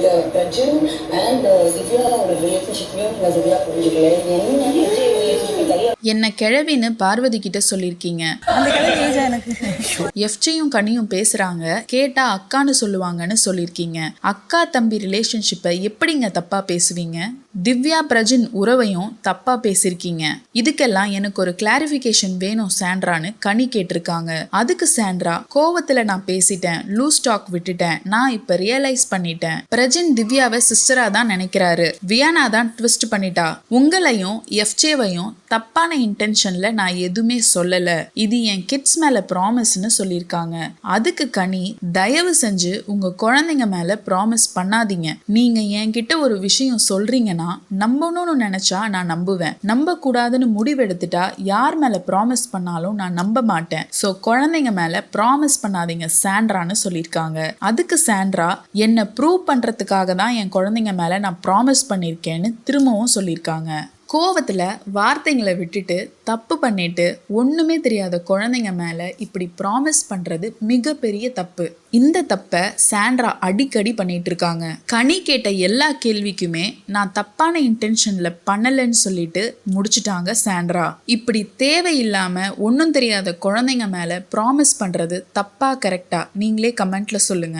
இந்த பிரஜன் அண்ட் திவ்யாவோட ரிலேஷன்ஷிப்லையும் நான் சரியா புரிஞ்சுக்கல. என்ன ரிலேஷன்ஷிப் சரியா என்ன கிழவின்னு பார்வதி கிட்ட சொல்லியிருக்கீங்க. எஃப்ஜியும் கனியும் பேசுறாங்க, கேட்டா அக்கான்னு சொல்லுவாங்கன்னு சொல்லியிருக்கீங்க. அக்கா தம்பி ரிலேஷன்ஷிப்பை எப்படிங்க தப்பா பேசுவீங்க? திவ்யா பிரஜின் உறவையும் தப்பா பேசியிருக்கீங்க. இதுக்கெல்லாம் எனக்கு ஒரு கிளாரிஃபிகேஷன் வேணும் சாண்ட்ரான்னு கனி கேட்டிருக்காங்க. அதுக்கு சாண்ட்ரா, கோவத்துல நான் பேசிட்டேன், லூஸ் டாக் விட்டுட்டேன், நான் இப்ப ரியலைஸ் பண்ணிட்டேன். பிரஜின் திவ்யாவை சிஸ்டரா தான் நினைக்கிறாரு, வியானா தான் ட்விஸ்ட் பண்ணிட்டா. உங்களையும் எஃப்ஜேவையும் தப்பான இன்டென்ஷன்ல நான் எதுவுமே சொல்லல, இது என் கிட்ஸ் மேல ப்ராமிஸ்ன்னு சொல்லியிருக்காங்க. அதுக்கு கனி, தயவு செஞ்சு உங்க குழந்தைங்க மேல ப்ராமிஸ் பண்ணாதீங்க. நீங்க என்கிட்ட ஒரு விஷயம் சொல்றீங்கன்னா நம்பணும்னு நினைச்சா நான் நம்புவேன், நம்ப கூடாதுன்னு முடிவெடுத்துட்டா யார் மேல ப்ராமிஸ் பண்ணாலும் நான் நம்ப மாட்டேன். சோ குழந்தைங்க மேல ப்ராமிஸ் பண்ணாதீங்க சாண்ட்ரான்னு சொல்லியிருக்காங்க. அதுக்கு சாண்ட்ரா, என்ன ப்ரூவ் பண்றதுக்காக தான் என் குழந்தைங்க மேல நான் ப்ராமிஸ் பண்ணியிருக்கேன்னு திரும்பவும் சொல்லியிருக்காங்க. கோவத்துல வார்த்தைங்களை விட்டுட்டு தப்பு பண்ணிட்டு ஒண்ணுமே தெரியாத குழந்தைங்க மேல இப்படி ப்ராமிஸ் பண்றது மிகப்பெரிய தப்பு. இந்த தப்பை சாண்ட்ரா அடிக்கடி பண்ணிட்டு இருக்காங்க. கனி கேட்ட எல்லா கேள்விக்குமே நான் தப்பான இன்டென்ஷன்ல பண்ணலன்னு சொல்லிட்டு முடிச்சுட்டாங்க சாண்ட்ரா. இப்படி தேவையில்லாம ஒன்னும் தெரியாத குழந்தைங்க மேல ப்ராமிஸ் பண்றது தப்பா கரெக்டா? நீங்களே கமெண்ட்ல சொல்லுங்க.